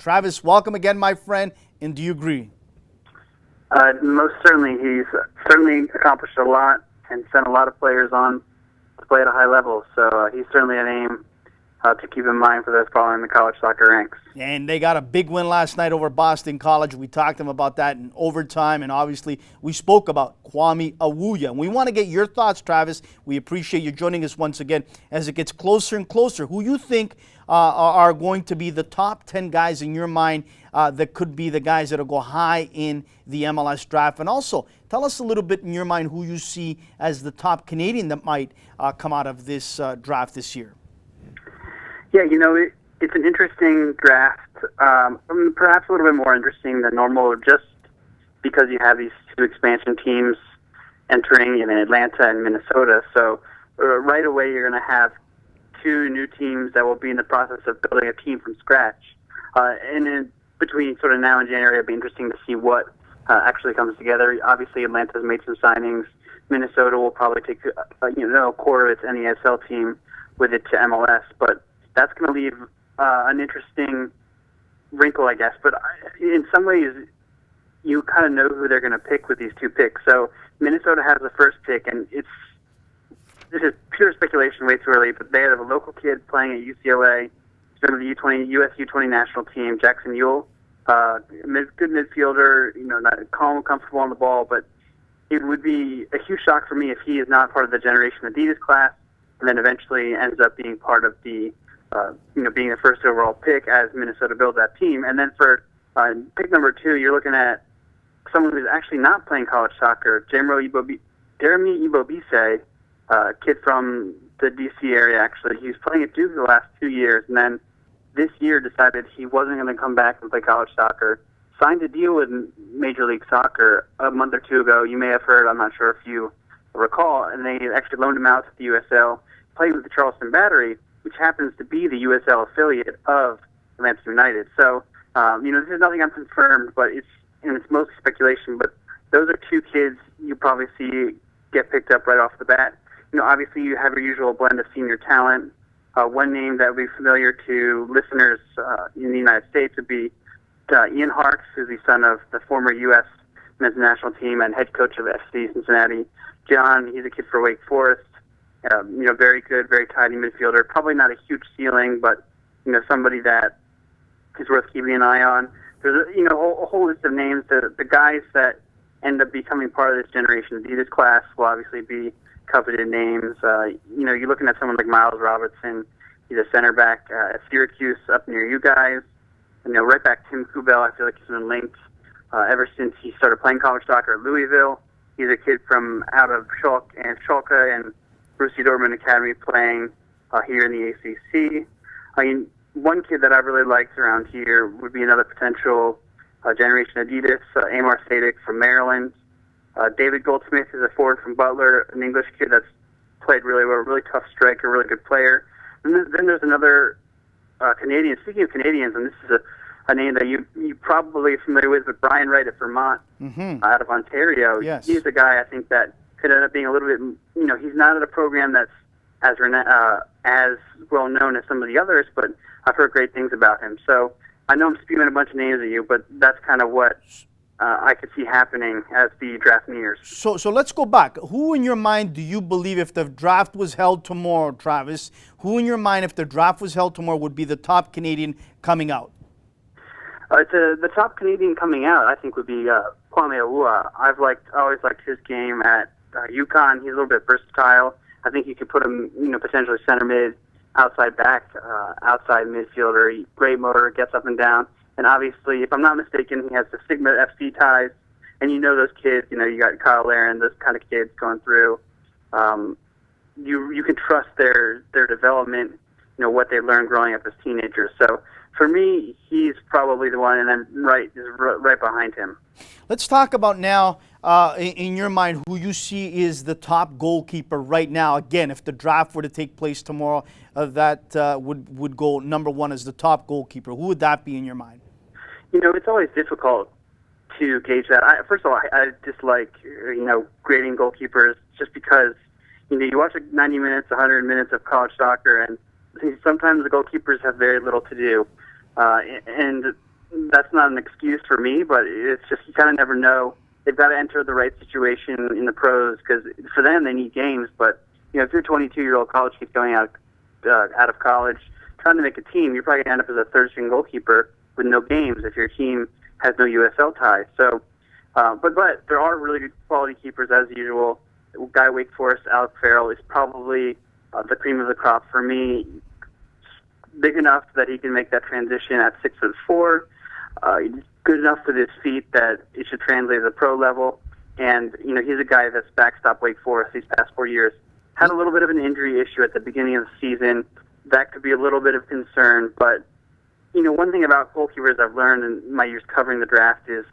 Travis, welcome again, my friend, and do you agree? Most certainly. He's certainly accomplished a lot and sent a lot of players on to play at a high level. So he's certainly a name to keep in mind for those following the college soccer ranks. And they got a big win last night over Boston College. We talked to them about that in overtime, and obviously we spoke about Kwame Awuya. And we want to get your thoughts, Travis. We appreciate you joining us once again as it gets closer and closer. Who you think are going to be the top 10 guys in your mind that could be the guys that will go high in the MLS draft? And also, tell us a little bit in your mind who you see as the top Canadian that might come out of this draft this year. Yeah, it's an interesting draft, perhaps a little bit more interesting than normal, just because you have these two expansion teams entering in Atlanta and Minnesota. So right away you're going to have two new teams that will be in the process of building a team from scratch. And in between sort of now and January, it'll be interesting to see what actually comes together. Obviously, Atlanta's made some signings. Minnesota will probably take a quarter of its NESL team with it to MLS, but that's going to leave an interesting wrinkle, I guess. But in some ways, you kind of know who they're going to pick with these two picks. So Minnesota has the first pick, and this is pure speculation, way too early, but they have a local kid playing at UCLA. He's been with the U.S. U20 national team, Jackson Ewell. Good midfielder, not calm, comfortable on the ball, but it would be a huge shock for me if he is not part of the Generation Adidas class, and then eventually ends up being part of the being the first overall pick as Minnesota builds that team. And then for pick number 2, you're looking at someone who's actually not playing college soccer, Jeremy Ibobise, kid from the D.C. area, actually. He was playing at Duke the last 2 years, and then this year decided he wasn't going to come back and play college soccer. Signed a deal with Major League Soccer a month or two ago. You may have heard, I'm not sure if you recall, and they actually loaned him out to the USL, played with the Charleston Battery, which happens to be the USL affiliate of Atlanta United. So, this is nothing unconfirmed, but it's mostly speculation. But those are two kids you probably see get picked up right off the bat. Obviously you have your usual blend of senior talent. One name that would be familiar to listeners in the United States would be Ian Harkes, who's the son of the former U.S. men's national team and head coach of FC Cincinnati. John, he's a kid for Wake Forest. Very good, very tidy midfielder. Probably not a huge ceiling, but somebody that is worth keeping an eye on. There's a whole list of names. The guys that end up becoming part of this Generation Adidas class will obviously be coveted names. You're looking at someone like Miles Robertson. He's a center back at Syracuse up near you guys. Right back Tim Kubel, I feel like he's been linked ever since he started playing college soccer at Louisville. He's a kid from out of Schalke and Borussia Dortmund Academy playing here in the ACC. One kid that I really liked around here would be another potential Generation Adidas, Amar Sadik from Maryland. David Goldsmith is a forward from Butler, an English kid that's played really well, really tough striker, really good player. And then there's another Canadian. Speaking of Canadians, and this is a name that you probably familiar with, but Brian Wright at Vermont, out of Ontario. Yes. He's a guy I think that could end up being a little bit, he's not at a program that's as well known as some of the others, but I've heard great things about him. So I know I'm spewing a bunch of names at you, but that's kind of what I could see happening as the draft nears. So let's go back. Who in your mind do you believe, if the draft was held tomorrow, Travis, who in your mind, if the draft was held tomorrow, would be the top Canadian coming out? The top Canadian coming out, I think, would be Kwame Awuah. I've always liked his game at UConn. He's a little bit versatile. I think you could put him, potentially center mid, outside back, outside midfielder. Great motor, gets up and down. And obviously, if I'm not mistaken, he has the Sigma FC ties. And those kids, you got Kyle Larin, those kind of kids going through. You can trust their development, what they learned growing up as teenagers. So for me, he's probably the one, and then right behind him. Let's talk about now, in your mind, who you see is the top goalkeeper right now. Again, if the draft were to take place tomorrow, that would go number one as the top goalkeeper. Who would that be in your mind? It's always difficult to gauge that. First of all, I dislike, grading goalkeepers just because, you watch 90 minutes, 100 minutes of college soccer, and sometimes the goalkeepers have very little to do. And that's not an excuse for me, but it's just you kind of never know. They've got to enter the right situation in the pros because for them they need games. But if you're a 22-year-old college kid going out of college trying to make a team, you're probably going to end up as a third-string goalkeeper with no games if your team has no USL ties. So, but there are really good quality keepers as usual. Guy Wake Forest, Alex Farrell is probably the cream of the crop for me. Big enough that he can make that transition at 6'4". Good enough with his feet that it should translate to the pro level. And he's a guy that's backstopped Wake Forest these past 4 years. Had a little bit of an injury issue at the beginning of the season. That could be a little bit of concern. But one thing about goalkeepers I've learned in my years covering the draft is,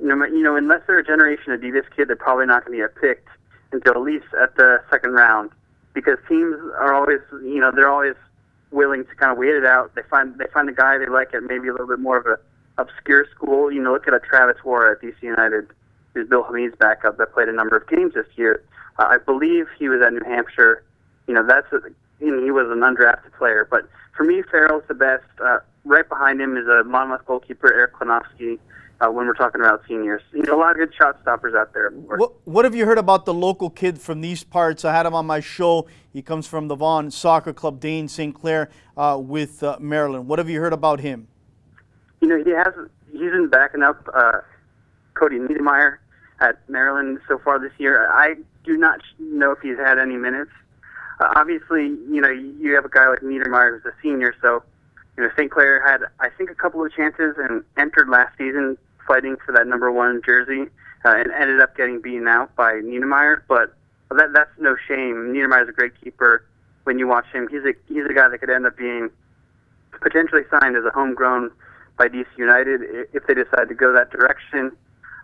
unless they're a Generation Adidas kid, they're probably not going to get picked until at least at the second round, because teams are always, they're always willing to kind of wait it out. They find a guy they like at maybe a little bit more of a obscure school. Look at a Travis Wara at DC United, who's Bill Hamid's backup that played a number of games this year. I believe he was at New Hampshire. He was an undrafted player. But for me, Farrell's the best. Right behind him is a Monmouth goalkeeper, Eric Klanowski. When we're talking about seniors, a lot of good shot stoppers out there. What have you heard about the local kid from these parts? I had him on my show. He comes from the Vaughan Soccer Club, Dane St. Clair, with Maryland. What have you heard about him? He's been backing up Cody Niedermeyer at Maryland so far this year. I do not know if he's had any minutes. Obviously, you have a guy like Niedermeyer who's a senior, so St. Clair had, I think, a couple of chances and entered last season fighting for that number 1 jersey and ended up getting beaten out by Niedermeyer. But that's no shame. Niedermeyer's a great keeper. When you watch him, he's a guy that could end up being potentially signed as a homegrown by DC United if they decide to go that direction.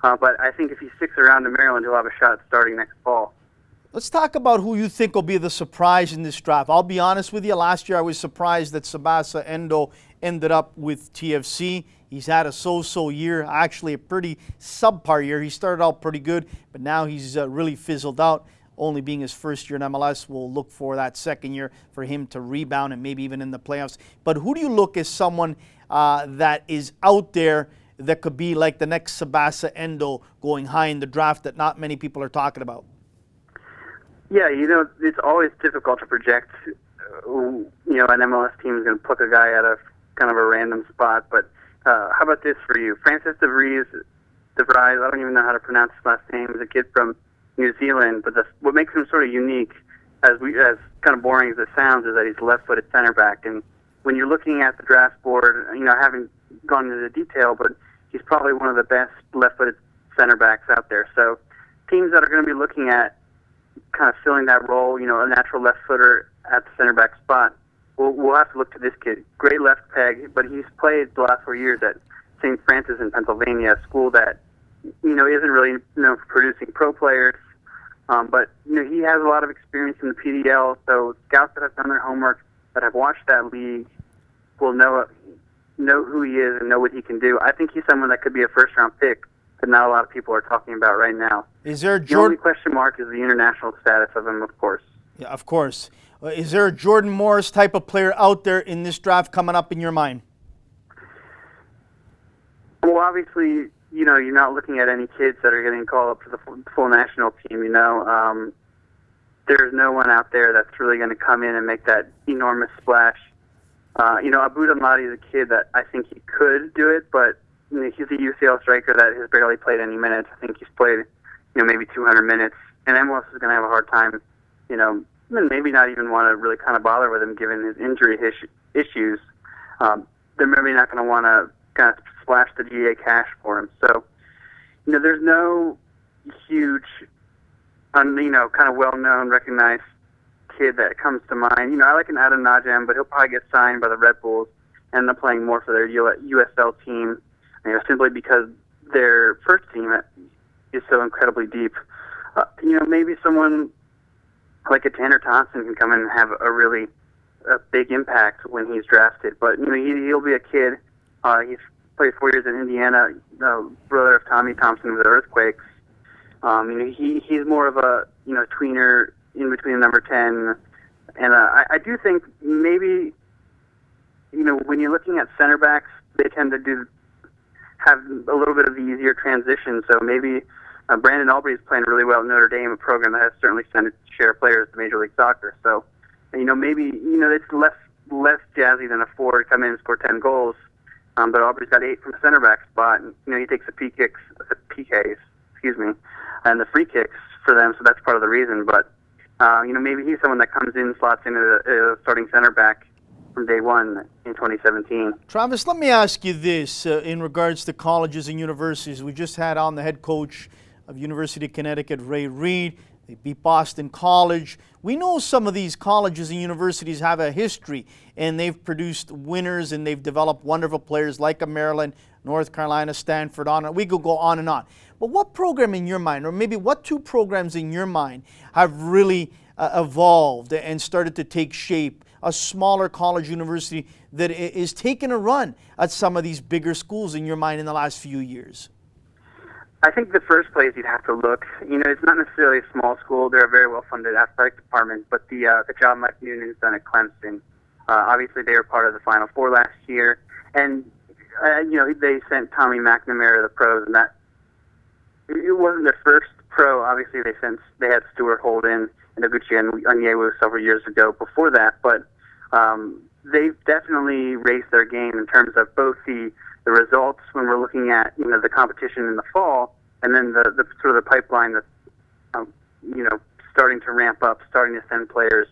But I think if he sticks around in Maryland, he'll have a shot starting next fall. Let's talk about who you think will be the surprise in this draft. I'll be honest with you. Last year I was surprised that Tsubasa Endo ended up with TFC. He's had a so-so year, actually a pretty subpar year. He started out pretty good, but now he's really fizzled out. Only being his first year in MLS, we'll look for that second year for him to rebound and maybe even in the playoffs. But who do you look as someone that is out there that could be like the next Tsubasa Endo going high in the draft that not many people are talking about? Yeah, it's always difficult to project, an MLS team is going to pluck a guy out of kind of a random spot. But how about this for you? Francis De Vries, I don't even know how to pronounce his last name, is a kid from New Zealand. But what makes him sort of unique, as kind of boring as it sounds, is that he's a left-footed center back. And when you're looking at the draft board, I haven't gone into the detail, but he's probably one of the best left-footed center backs out there. So teams that are going to be looking at kind of filling that role, a natural left footer at the center back spot, we'll have to look to this kid. Great left peg, but he's played the last 4 years at St. Francis in Pennsylvania, a school that isn't really known for producing pro players. But he has a lot of experience in the PDL, so scouts that have done their homework, that have watched that league, will know who he is and know what he can do. I think he's someone that could be a first-round pick that not a lot of people are talking about right now. The only question mark is the international status of him, of course. Yeah, of course. Is there a Jordan Morris type of player out there in this draft coming up in your mind? Well, obviously, you're not looking at any kids that are getting called up to the full national team, There's no one out there that's really going to come in and make that enormous splash. Abu Damadi is a kid that I think he could do it, but he's a UCL striker that has barely played any minutes. I think he's played, maybe 200 minutes. And MLS is going to have a hard time, maybe not even want to really kind of bother with him given his injury issues. They're maybe not going to want to kind of splash the GA cash for him. So, there's no huge, kind of well-known, recognized kid that comes to mind. I like an Adam Najam, but he'll probably get signed by the Red Bulls and end up playing more for their USL team, simply because their first team is so incredibly deep. Maybe someone like a Tanner Thompson can come in and have a big impact when he's drafted. But, he'll be a kid. He's played 4 years in Indiana, brother of Tommy Thompson with the Earthquakes. He's more of a, tweener in between number 10. And I do think maybe, when you're looking at center backs, they tend to do have a little bit of the easier transition. So maybe Brandon Aubrey is playing really well at Notre Dame, a program that has certainly sent its share of players to Major League Soccer. So, maybe it's less jazzy than a forward come in and score 10 goals. But Aubrey's got 8 from the center back spot. And, he takes the PKs, and the free kicks for them. So that's part of the reason. But maybe he's someone that comes in, slots into the starting center back from day one in 2017. Travis, let me ask you this in regards to colleges and universities. We just had on the head coach of University of Connecticut, Ray Reid. They beat Boston College. We know some of these colleges and universities have a history, and they've produced winners, and they've developed wonderful players like a Maryland, North Carolina, Stanford, we could go on and on. But what program in your mind, or maybe what 2 programs in your mind, have really evolved and started to take shape? A smaller college university that is taking a run at some of these bigger schools in your mind in the last few years? I think the first place you'd have to look, it's not necessarily a small school. They're a very well-funded athletic department, but the job Mike Noonan's done at Clemson. Obviously, they were part of the Final Four last year, and they sent Tommy McNamara to the pros, and that it wasn't their first pro. Obviously, they had Stuart Holden and Noguchi and Onyewu several years ago before that, but they've definitely raised their game in terms of both the results when we're looking at the competition in the fall, and then the sort of the pipeline that's starting to ramp up, starting to send players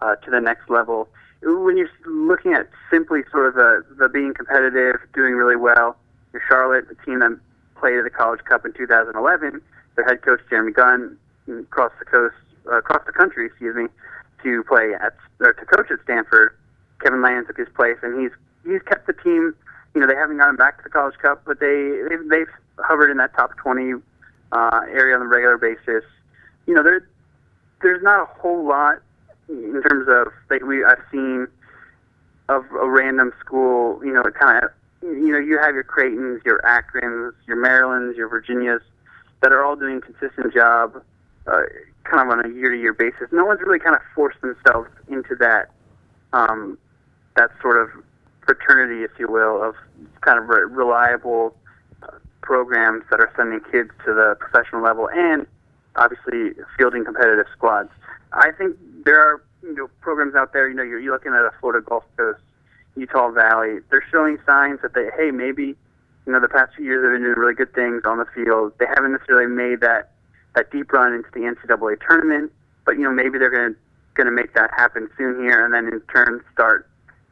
to the next level. When you're looking at simply sort of the being competitive, doing really well, Charlotte, the team that played at the College Cup in 2011, their head coach Jeremy Gunn across the country, to coach at Stanford. Kevin Land took his place, and he's kept the team. They haven't gotten back to the College Cup, but they've hovered in that top 20 area on a regular basis. There's not a whole lot in terms of I've seen of a random school. You have your Creightons, your Akrons, your Marylands, your Virginias that are all doing a consistent job, kind of on a year-to-year basis. No one's really kind of forced themselves into that sort of fraternity, if you will, of kind of reliable programs that are sending kids to the professional level and obviously fielding competitive squads. I think there are programs out there. You're looking at a Florida Gulf Coast, Utah Valley. They're showing signs that maybe the past few years they've been doing really good things on the field. They haven't necessarily made that deep run into the NCAA tournament, but maybe they're going to make that happen soon here, and then in turn start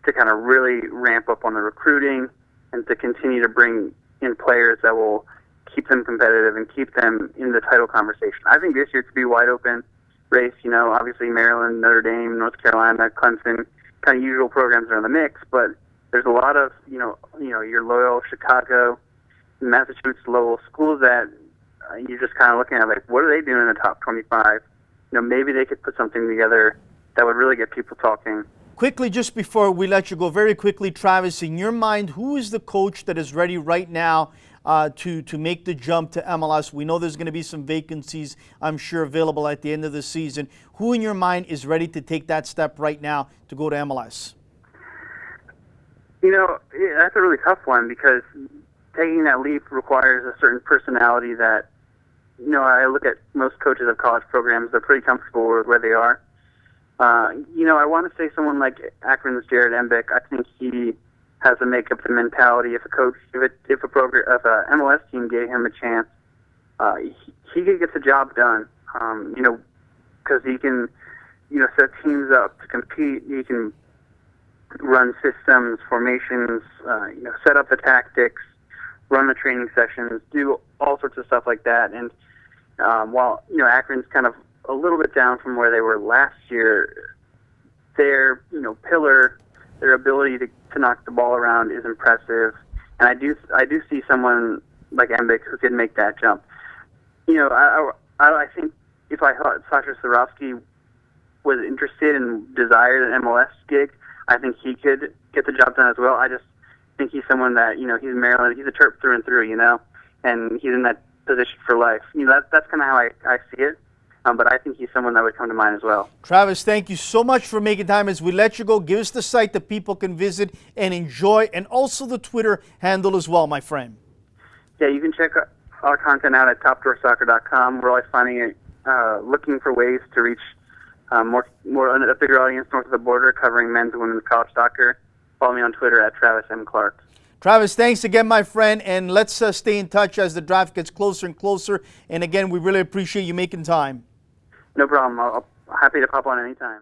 to kind of really ramp up on the recruiting and to continue to bring in players that will keep them competitive and keep them in the title conversation. I think this year to be wide open race. Obviously Maryland, Notre Dame, North Carolina, Clemson, kind of usual programs are in the mix, but there's a lot of your Loyola, Chicago, Massachusetts, Lowell schools that you're just kind of looking at what are they doing in the top 25? Maybe they could put something together that would really get people talking. Quickly, just before we let you go, very quickly, Travis, in your mind, who is the coach that is ready right now to make the jump to MLS? We know there's going to be some vacancies, I'm sure, available at the end of the season. Who in your mind is ready to take that step right now to go to MLS? That's a really tough one because taking that leap requires a certain personality that, I look at most coaches of college programs, they're pretty comfortable with where they are. I want to say someone like Akron's Jared Embick. I think he has the makeup, the mentality. If a MLS team gave him a chance, he could get the job done. Because he can, set teams up to compete. He can run systems, formations, set up the tactics, run the training sessions, do all sorts of stuff like that. And while Akron's kind of a little bit down from where they were last year, their pillar, their ability to knock the ball around is impressive, and I do see someone like Embick who can make that jump. I think if I thought Sasha Swarovski was interested and desired an MLS gig, I think he could get the job done as well. I just think he's someone that he's Maryland, he's a Terp through and through, and he's in that position for life. That's kind of how I see it. But I think he's someone that would come to mind as well. Travis, thank you so much for making time. As we let you go, give us the site that people can visit and enjoy, and also the Twitter handle as well, my friend. Yeah, you can check our content out at topdoorsoccer.com. We're always finding it, looking for ways to reach a bigger audience north of the border, covering men's and women's college soccer. Follow me on Twitter at Travis M. Clark. Travis, thanks again, my friend, and let's stay in touch as the draft gets closer and closer. And again, we really appreciate you making time. No problem. I'm happy to pop on anytime.